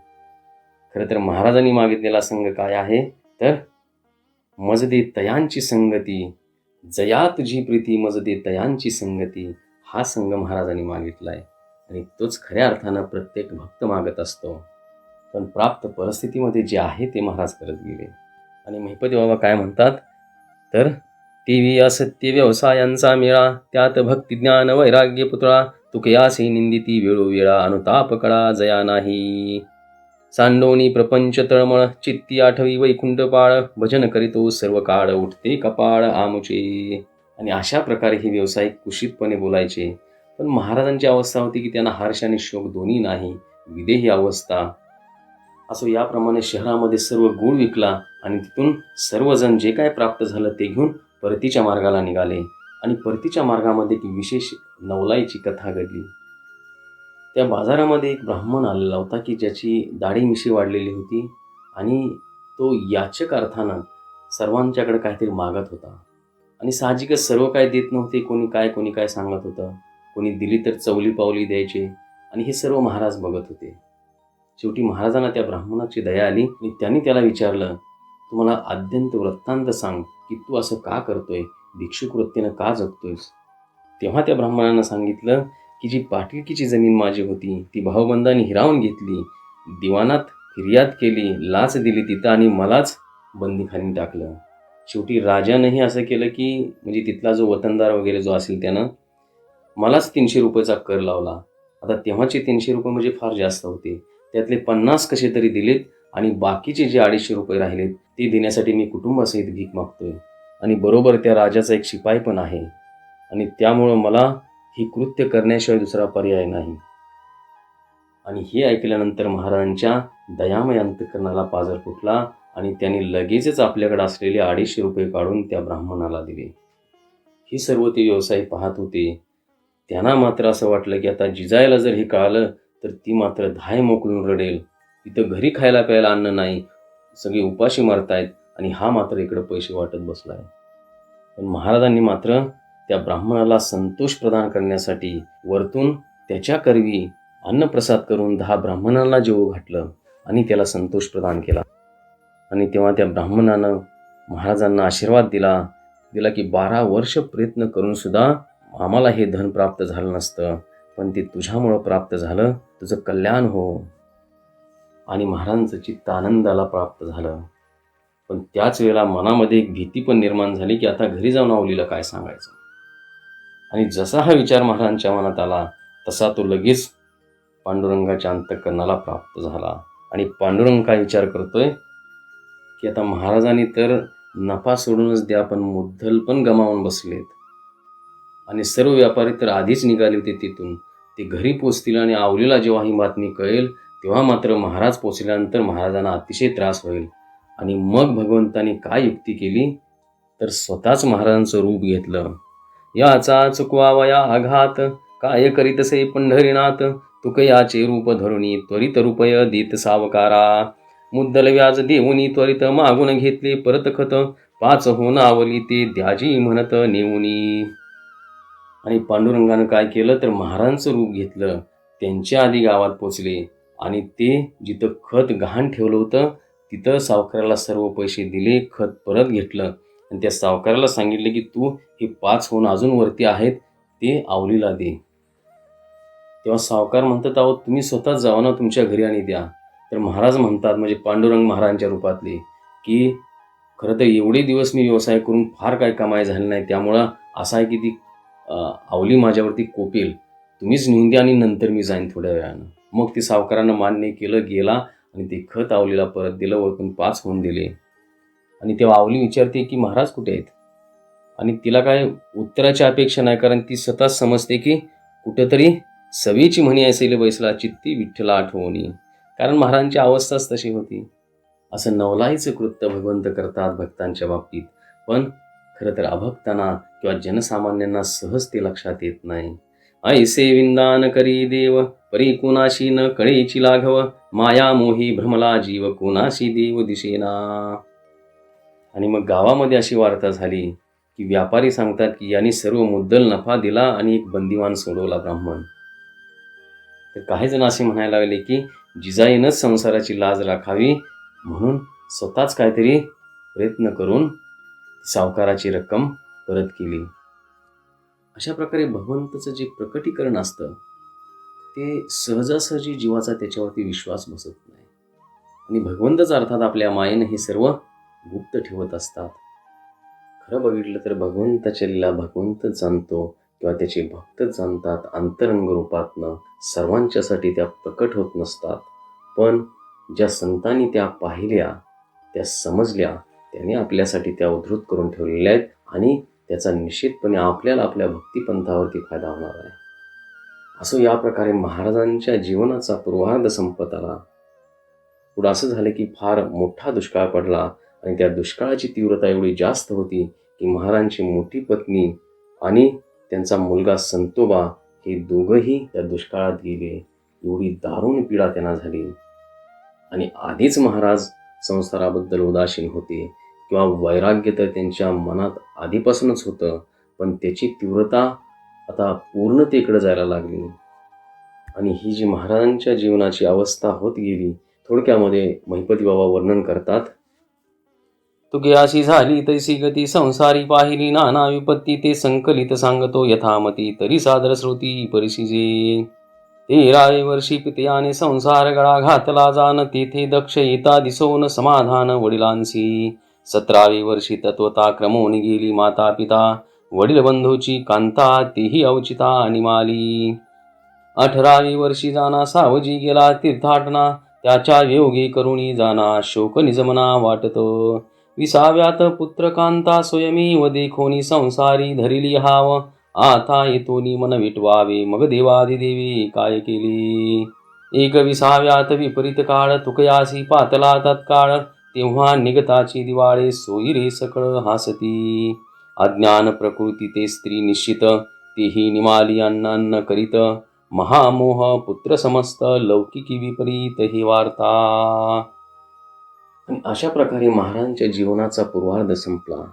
खरं तर महाराजांनी मागितलेला संघ काय आहे तर मजदे तयांची संगती, जया तुझी प्रीती मजदे तयांची संगती, हा संघ महाराजांनी मागितला आहे. आणि तोच खऱ्या अर्थानं प्रत्येक भक्त मागत असतो. पण प्राप्त परिस्थितीमध्ये जे आहे ते महाराज करत गेले. आणि महिपती बाबा काय म्हणतात तर तेवी असत्य व्यवसायांचा मेळा, त्यात भक्ती ज्ञान वैराग्य पुतळा, तुकयासी निंदिती वेळोवेळा, अनुताप कळा जया नाही. सांडोनी प्रपंच तळमळ, चित्ती आठवी वैकुंठ पाळ, भजन करीतो सर्व काळ, उठते कपाळ आमुचे. आणि अशा प्रकारे हे व्यावसायिक कुशीतपणे बोलायचे. पण महाराजांची अवस्था होती की त्यांना हर्ष आणि शोक दोन्ही नाही, विदेही अवस्था. असो, याप्रमाणे शहरामध्ये सर्व गूळ विकला आणि तिथून सर्वजण जे काय प्राप्त झालं ते घेऊन परतीच्या मार्गाला निघाले. आणि परतीच्या मार्गामध्ये एक विशेष नवलाईची कथा घडली. त्या बाजारामध्ये एक ब्राह्मण आलेला होता की ज्याची दाढी मिशी वाढलेली होती आणि तो याचक अर्थानं सर्वांच्याकडे काहीतरी मागत होता. आणि साहजिकच सर्व काय देत नव्हते, कोणी काय सांगत होतं, कोणी दिली तर चवली पावली द्यायचे. आणि हे सर्व महाराज बघत होते. शेवटी महाराजांना त्या ब्राह्मणाची दया आली आणि त्यांनी त्याला विचारलं, तू मला आद्यंत वृत्तांत सांग की तू असं का करतोय, भिक्षुक वृत्तीनं का जगतोयस. तेव्हा त्या ब्राह्मणानं सांगितलं की जी पाटीलकीची जमीन माझी होती ती भाऊबंदांनी हिरावून घेतली, दिवाणात फिर्याद केली, लाच दिली तिथं आणि मलाच बंदीखानी टाकलं. शेवटी राजानंही असं केलं की म्हणजे तिथला जो वतनदार वगैरे जो असेल त्यानं मलाच 300 रुपयाचा कर लावला. आता तेव्हाचे 300 रुपये म्हणजे फार जास्त होते. त्यातले 50 कसे तरी दिलेत आणि बाकीचे जे 250 रुपये राहिलेत ते देण्यासाठी मी कुटुंबासहित भीक मागतोय. आणि बरोबर त्या राजाचा एक शिपाई पण आहे आणि त्यामुळं मला ही कृत्य करण्याशिवाय दुसरा पर्याय नाही. आणि हे ऐकल्यानंतर महाराजांच्या दयामय अंतःकरणाला पाझर फुटला आणि त्यांनी लगेचच आपल्याकडे असलेले 250 रुपये काढून त्या ब्राह्मणाला दिले. हे सर्व ते व्यवसायी पाहत होते. त्यांना मात्र असं वाटलं की आता जिजायला जर हे कळालं तर ती मात्र धाय मोकळून रडेल. तिथं घरी खायला प्यायला अन्न नाही, सगळे उपाशी मरतायत आणि हा मात्र इकडं पैसे वाटत बसलाय. पण महाराजांनी मात्र त्या ब्राह्मणाला संतोष प्रदान करण्यासाठी वरतून त्याच्या करवी अन्नप्रसाद करून 10 ब्राह्मणांना जेवू घातलं आणि त्याला संतोष प्रदान केला. आणि तेव्हा त्या ब्राह्मणानं महाराजांना आशीर्वाद दिला की 12 वर्ष प्रयत्न करून सुद्धा आम्हाला हे धन प्राप्त झालं नसतं, पण ते तुझ्यामुळं प्राप्त झालं, तुझं कल्याण हो. आणि महाराजांचं चित्त आनंदाला प्राप्त झालं. पण त्याच वेळेला मनामध्ये एक भीती पण निर्माण झाली की आता घरी जाऊन आवलीला काय सांगायचं. आणि जसा हा विचार महाराजांच्या मनात आला तसा तो लगेच पांडुरंगाच्या अंतःकरणाला प्राप्त झाला. आणि पांडुरंग काय विचार करतोय की आता महाराजांनी तर नफा सोडूनच द्या पण मुद्दल पण गमावून बसलेत. आणि सर्व व्यापारी तर आधीच निघाले होते तिथून, ते घरी पोचतील आणि आवलीला जेव्हा ही बातमी कळेल तेव्हा मात्र महाराज पोचल्यानंतर महाराजांना अतिशय त्रास होईल. आणि मग भगवंतानी काय युक्ती केली तर स्वतःच महाराजांचं रूप घेतलं. याचा चुकवावया आघात, काय करीतसे पंढरीनाथ, तुकयाचे रूप धरुणी त्वरित रुपय देत सावकारा, मुद्दल व्याज देऊनी त्वरित मागून घेतले परत खत, 5 होऊन आवली ते द्याजी म्हणत नेऊनी. आणि पांडुरंगानं काय केलं तर महाराजांचं रूप घेतलं, त्यांच्या आधी गावात पोचले आणि ते जिथं खत गहाण ठेवलं होतं तिथं सावकाराला सर्व पैसे दिले, खत परत घेतलं आणि त्या सावकाराला सांगितले की तू हे 5 होऊन अजून वरती आहेत ते आवलीला दे. तेव्हा सावकार म्हणतात, अहो तुम्ही स्वतःच जावा ना तुमच्या घरी आणि द्या. तर महाराज म्हणतात म्हणजे पांडुरंग महाराजांच्या रूपातले की खरं तर एवढे दिवस मी व्यवसाय करून फार काय कमाई झाली नाही, त्यामुळं असं आहे की ती आवली माझ्यावरती कोपेल, तुम्हीच नेऊन द्या आणि नंतर मी जाईन थोड्या वेळानं. मग ती सावकारानं मान्य केलं, गेला आणि ते खत आवलीला परत दिलं, वरतून 5 होऊन दिले. आणि तेव्हा आवली विचारते की महाराज कुठे आहेत. आणि तिला काय उत्तराची अपेक्षा नाही, कारण ती स्वतः समजते की कुठंतरी सवेची म्हणी असेल बैसला चित्ती विठ्ठला आठवणी, कारण महाराजांची अवस्थाच तशी होती. असं नवलाईचं कृत्य भगवंत करतात भक्तांच्या बाबतीत. पण खरं तर अभक्तांना किंवा जनसामान्यांना सहज ते लक्षात येत नाही. ऐसे विंदान करी देव, परी कुणाशी न कळेची लाघव, माया मोही भ्रमला जीव, कुणाशी देव दिसेना. आणि मग गावामध्ये अशी वार्ता झाली की व्यापारी सांगतात की यांनी सर्व मुद्दल नफा दिला आणि एक बंदिवान सोडवला ब्राह्मण. तर काही जण असे म्हणायला लागले की जिजाईनंच संसाराची लाज राखावी म्हणून स्वतःच काहीतरी प्रयत्न करून सावकाराची रक्कम परत केली. अशा प्रकारे भगवंताचं जे प्रकटीकरण असतं ते सहजासहजी जीवाचा त्याच्यावरती विश्वास बसत नाही. आणि भगवंतच अर्थात आपल्या मायेने हे सर्व गुप्त ठेवत असतात. खरं बघितलं तर भगवंताच्या लीला भगवंतच जाणतो किंवा त्याचे भक्तच जाणतात. अंतरंग रूपातनं सर्वांच्यासाठी त्या प्रकट होत नसतात, पण ज्या संतांनी त्या पाहिल्या, त्या समजल्या, त्याने आपल्यासाठी त्या उद्धृत करून ठेवलेल्या आहेत आणि त्याचा निश्चितपणे आपल्याला आपल्या भक्तिपंथावरती फायदा होणार आहे. असं या प्रकारे महाराजांच्या जीवनाचा पूर्वार्ध संपत आला. पुढं असं झालं की फार मोठा दुष्काळ पडला आणि त्या दुष्काळाची तीव्रता एवढी जास्त होती की महाराजांची मोठी पत्नी आणि त्यांचा मुलगा संतोबा हे दोघंही त्या दुष्काळात गेले. एवढी दारुण पीडा त्यांना झाली. आणि आधीच महाराज संसाराबद्दल उदासीन होते किंवा वैराग्य तर त्यांच्या मनात आधीपासूनच होतं, पण त्याची तीव्रता आता पूर्णतेकडे जायला लागली. आणि ही जी महाराजांच्या जीवनाची अवस्था होत गेली, थोडक्यामध्ये महिपती बाबा वर्णन करतात. तुके अशी झाली तैसी गती संसारी पाहिली नाना विपत्ती ते संकलित सांगतो यथामती तरी सादर श्रुती परिशिजे 13वे वर्षी पित्याने संसार गळा घातला जाण तेथे दक्ष येता दिसोन समाधान वडिलांसी 17वे वर्षी तत्वता क्रमोन गेली माता पिता वडील बंधूची कांता तेही अवचिता निमाली 18वी वर्षी जाना सावजी गेला तीर्थाटना त्याच्या योगी करुणी जाना शोक निजमना वाटतो 20व्यात पुत्रकांता स्वयमीव देखोनी संसारी धरिली हाव आता येतोनी मन विटवावे मग देवादिदेवी काय केली 21व्यात विपरीत काळ तुकयासी पातला तत्काळ तेव्हा निगताची दिवाळे सोयी रे सकळ हासती अज्ञान प्रकृती ते स्त्री निश्चित तेही निमाली अन्न करीत महामोह पुत्र समस्त लौकिकी विपरीत ही वार्ता. आणि अशा प्रकारे महाराजांच्या जीवनाचा पूर्वार्ध संपला.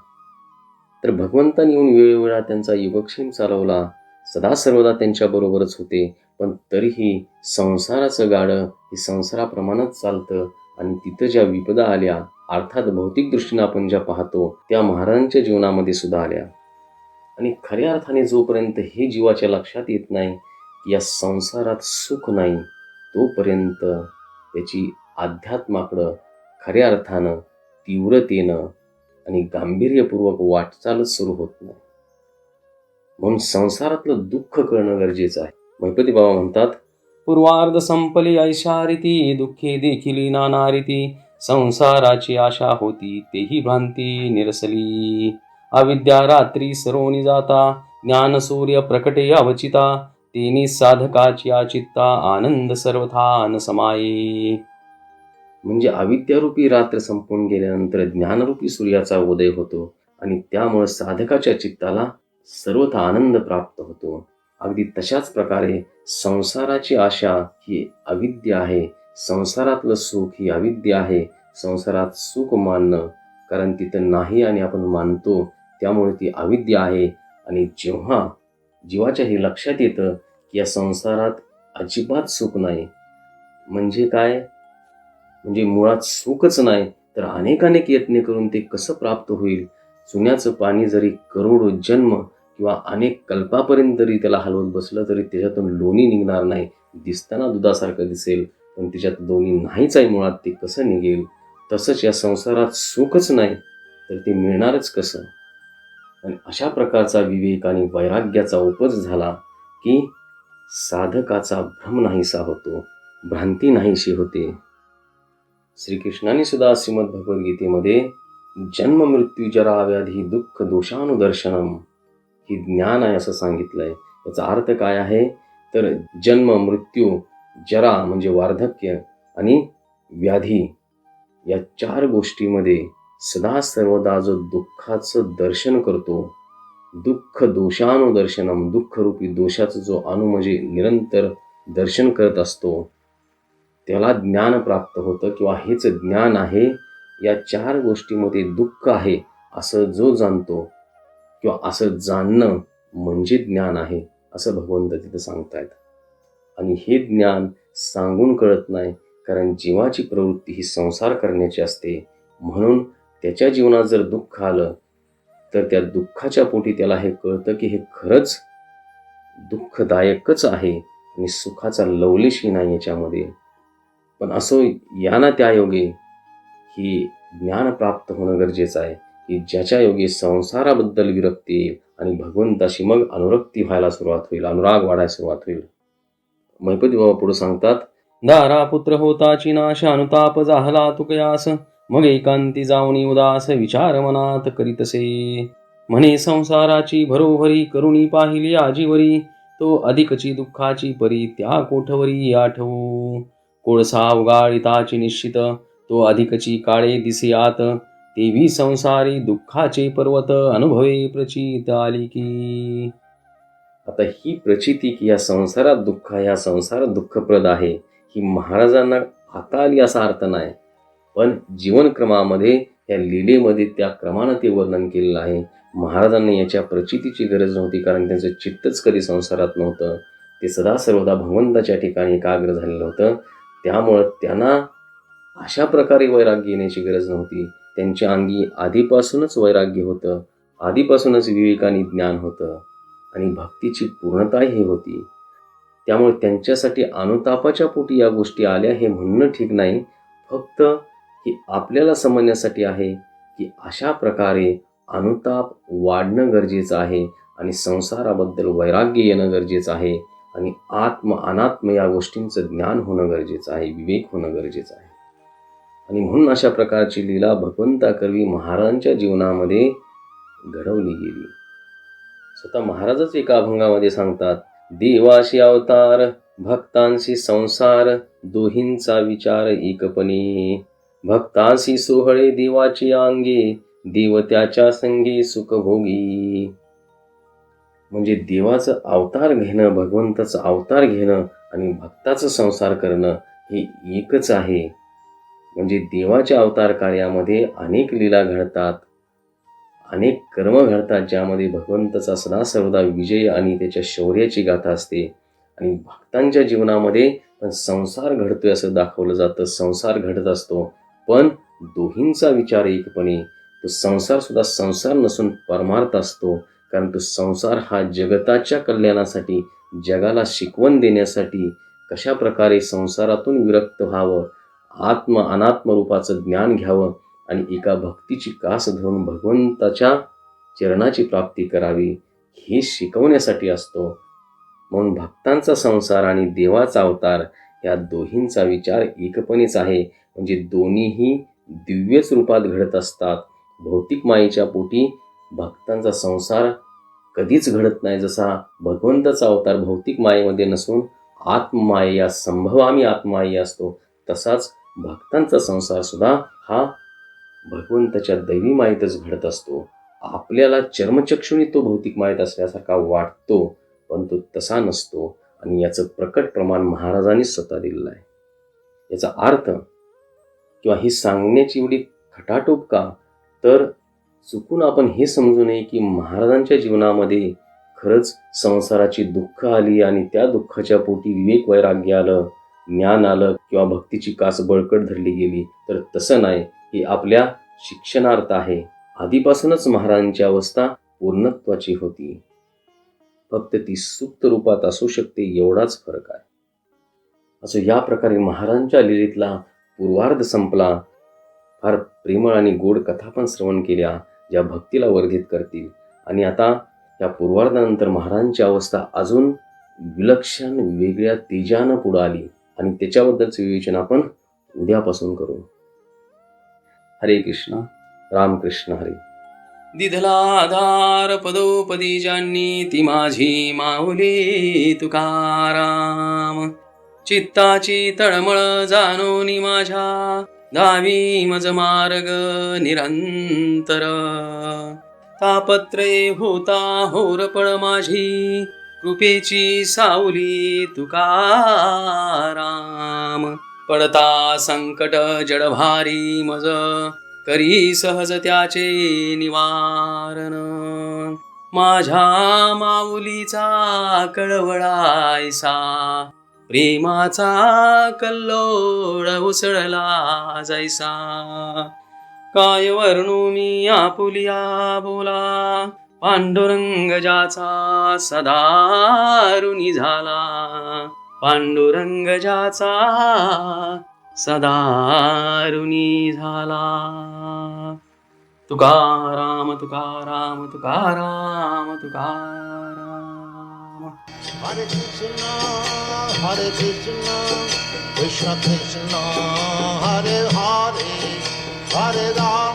तर भगवंताने येऊन वेळोवेळा त्यांचा योगक्षेम चालवला, सदा सर्वदा त्यांच्याबरोबरच होते, पण तरीही संसाराचं गाडं हे संसाराप्रमाणेच चालतं. आणि तिथं ज्या विपदा आल्या, अर्थात भौतिक दृष्टीनं आपण ज्या पाहतो त्या महाराजांच्या जीवनामध्ये सुद्धा आल्या. आणि खऱ्या अर्थाने जोपर्यंत हे जीवाच्या लक्षात येत नाही की या संसारात सुख नाही, तोपर्यंत त्याची अध्यात्माकडं खऱ्या अर्थानं तीव्रतेनं आणि गांभीर्यपूर्वक वाटचालच सुरू होत नाही. म्हणून संसारातलं दुःख कळणं गरजेचं आहे. महिपती बाबा म्हणतात, पूर्वार्ध संपली ऐशा रीती दुःखे देखिली नाना रीती संसाराची आशा होती तेही भ्रांती निरसली अविद्या रात्री सरोनी जाता ज्ञान सूर्य प्रकटे अवचिता तेनी साधकाची आचित्ता आनंद सर्वथा न समाये. म्हणजे अविद्यारूपी रात्र संपून गेल्यानंतर ज्ञानरूपी सूर्याचा उदय होतो आणि त्यामुळे साधकाच्या चित्ताला सर्वथा आनंद प्राप्त होतो. अगदी तशाच प्रकारे संसाराची आशा ही अविद्या आहे, संसारातलं सुख ही अविद्या आहे. संसारात सुख मानणं कारण तिथं नाही आणि आपण मानतो त्यामुळे ती अविद्या आहे. आणि जेव्हा जीवाच्या हे लक्षात येतं की या संसारात अजिबात सुख नाही, म्हणजे काय, म्हणजे मुळात सुखच नाही, तर अनेक यत्न करून ते कसं प्राप्त होईल. चुन्याचं पाणी जरी करोडो जन्म किंवा अनेक कल्पापर्यंत जरी त्याला हलवत बसलं तरी त्याच्यातून लोणी निघणार नाही. दिसताना दुधासारखं दिसेल, पण त्याच्यात लोणी नाहीच आहे मुळात, ते कसं निघेल. तसंच या संसारात सुखच नाही तर ते मिळणारच कसं. आणि अशा प्रकारचा विवेक आणि वैराग्याचा उपज झाला की साधकाचा भ्रम नाहीसा होतो, भ्रांती नाहीशी होते. श्रीकृष्णाने सुद्धा श्रीमद भगवद्गीतेमध्ये जन्म मृत्यू जरा व्याधी दुःख दोषानुदर्शनम ही ज्ञान आहे असं सांगितलंय. याचा अर्थ काय आहे तर जन्म मृत्यू जरा म्हणजे वार्धक्य आणि व्याधी या 4 गोष्टीमध्ये सदा सर्वदा जो दुःखाचं दर्शन करतो, दुःख दोषानुदर्शनम दुःखरूपी दोषाचा जो म्हणजे निरंतर दर्शन करत असतो त्याला ज्ञान प्राप्त होतं किंवा हेच ज्ञान आहे. या 4 गोष्टीमध्ये दुःख आहे असं जो जाणतो किंवा असं जाणणं म्हणजे ज्ञान आहे असं भगवंत तिथं सांगतायत. आणि हे ज्ञान सांगून कळत नाही, कारण जीवाची प्रवृत्ती ही संसार करण्याची असते. म्हणून त्याच्या जीवनात जर दुःख आलं तर त्या दुःखाच्या पोटी त्याला हे कळतं की हे खरंच दुःखदायकच आहे आणि सुखाचा लवलेशही नाही याच्यामध्ये. पण असो या ना त्या योगे ही ज्ञान प्राप्त होणं गरजेचं आहे की ज्याच्या योगे संसाराबद्दल विरक्ती येईल आणि भगवंताशी मग अनुरक्ती व्हायला सुरुवात होईल, अनुराग वाढायला सुरुवात होईल. महिपती बाबा पुढे सांगतात, दारा पुत्र होताची नाश अनुताप झाला तुकयास, मग एकांती जाऊनी उदास विचार मनात करीतसे. म्हणे संसाराची भरोभरी करुणी पाहिली आजीवरी, तो अधिकची दुःखाची परी त्या कोठवरी आठवू. कोळसा उगाळिताची निश्चित, तो अधिकची काळे दिसे आत, तेवी संसारी दुःखाचे पर्वत अनुभवे प्रचित आली की. आता ही प्रचिती की या संसारात दुःख आहे, हा संसार दुःखप्रद आहे, ही महाराजांना आता आली असा अर्थ नाही. पण जीवनक्रमामध्ये या लीलेमध्ये त्या क्रमानं ते वर्णन केलेलं आहे. महाराजांना याच्या प्रचितीची गरज नव्हती, कारण त्यांचं चित्तच कधी संसारात नव्हतं. ते सदा सर्वदा भगवंताच्या ठिकाणी एकाग्र झालेलं होतं. त्यामुळं त्यांना अशा प्रकारे वैराग्य येण्याची गरज नव्हती. त्यांच्या अंगी आधीपासूनच वैराग्य होतं, आधीपासूनच विवेकाने ज्ञान होतं आणि भक्तीची पूर्णताही होती. त्यामुळे त्यांच्यासाठी अनुतापाच्या पोटी या गोष्टी आल्या हे म्हणणं ठीक नाही. फक्त ही आपल्याला समजण्यासाठी आहे की अशा प्रकारे अनुताप वाढणं गरजेचं आहे आणि संसाराबद्दल वैराग्य येणं गरजेचं आहे आणि आत्म अनात्म या गोष्टींचं ज्ञान होणं गरजेचं आहे, विवेक होणं गरजेचं आहे. आणि म्हणून अशा प्रकारची लीला भगवंताकरवी महाराजांच्या जीवनामध्ये घडवली गेली. स्वतः महाराजच एका अभंगामध्ये सांगतात, देवाशी अवतार भक्तांशी संसार, दोहींचा विचार एकपणे. भक्तांशी सोहळे देवाची अंगे, देव त्याच्या संगे सुखभोगी. म्हणजे देवाचं अवतार घेणं, भगवंताचं अवतार घेणं आणि भक्ताचं संसार करणं हे एकच आहे. म्हणजे देवाच्या अवतार कार्यामध्ये अनेक लीला घडतात, अनेक कर्म घडतात, ज्यामध्ये भगवंताचा सदा सर्वदा विजय आणि त्याच्या शौर्याची गाथा असते. आणि भक्तांच्या जीवनामध्ये पण संसार घडतोय असं दाखवलं जातं, संसार घडत असतो, पण दोहींचा विचार एकपणे. तो संसार सुद्धा संसार नसून परमार्थ असतो, कारण तो संसार हा जगताच्या कल्याणासाठी, जगाला शिकवण देण्यासाठी कशा प्रकारे संसारातून विरक्त व्हावं, आत्म अनात्म रूपाचं ज्ञान घ्यावं आणि एका भक्तीची कास धरून भगवंताच्या चरणाची प्राप्ती करावी, हे शिकवण्यासाठी असतो. म्हणून भक्तांचा संसार आणि देवाचा अवतार या दोहींचा विचार एकपणीच आहे. म्हणजे दोन्हीही दिव्यच रूपात घडत असतात. भौतिक मायेच्या पोटी भक्तांचा संसार कधीच घडत नाही. जसा भगवंताचा अवतार भौतिक मायेमध्ये नसून आत्ममाये या संभवामी आत्माई असतो, तसाच भक्तांचा संसार सुद्धा हा भगवंताच्या दैवी मायेतच घडत असतो. आपल्याला चर्मचक्षुनी तो भौतिक मायेत असल्यासारखा वाटतो, पण तो तसा नसतो आणि याचं प्रकट प्रमाण महाराजांनीच स्वतः दिलेलं आहे. याचा अर्थ किंवा ही सांगण्याची एवढी खटाटोप का, तर चुकून आपण हे समजू नये की महाराजांच्या जीवनामध्ये खरंच संसाराची दुःख आली आणि त्या दुःखाच्या पोटी विवेक वैराग्य आलं, ज्ञान आलं किंवा भक्तीची कास बळकट धरली गेली. तर तसं नाही, ही आपल्या शिक्षणार्थ आहे. आधीपासूनच महाराजांची अवस्था पूर्णत्वाची होती, फक्त ती सुप्त रूपात असू शकते, एवढाच फरक आहे. असं या प्रकारे महाराजांच्या लीलेतला पूर्वार्ध संपला. फार प्रेमळ आणि गोड कथा पण श्रवण केल्या, ज्या भक्तीला वर्धित करतील. आणि आता या पूर्वार्धानंतर महाराजांची अवस्था अजून विलक्षण वेगळ्या तेजानं पुढे आली आणि त्याच्याबद्दलचं विवेचन आपण उद्यापासून करू. हरे कृष्ण. रामकृष्ण हरे. दिधला आधार पदोपदी ज्यांनी, ती माझी माऊली तुकाराम. चित्ताची तळमळ जाणोनी माझ्या, धावी मज मार्ग निरंतर. तापत्रे होता होरपळ माझी, कृपेची सावली तुकाराम. पडता संकट जडभारी मज, करी सहज त्याचे निवारण. माझ्या माऊलीचा कळवळायसा, प्रेमाचा कल्लोळ उसळला जैसा. काय वर्णू मी आपुलिया बोला, पांडुरंग ज्याचा सदारुणी झाला. पांडुरंग ज्याचा सदारुणी झाला. Tukaram Tukaram Tukaram Tukaram. Hare Krishna, Krishna Krishna, Hare Hare, Hare Rama.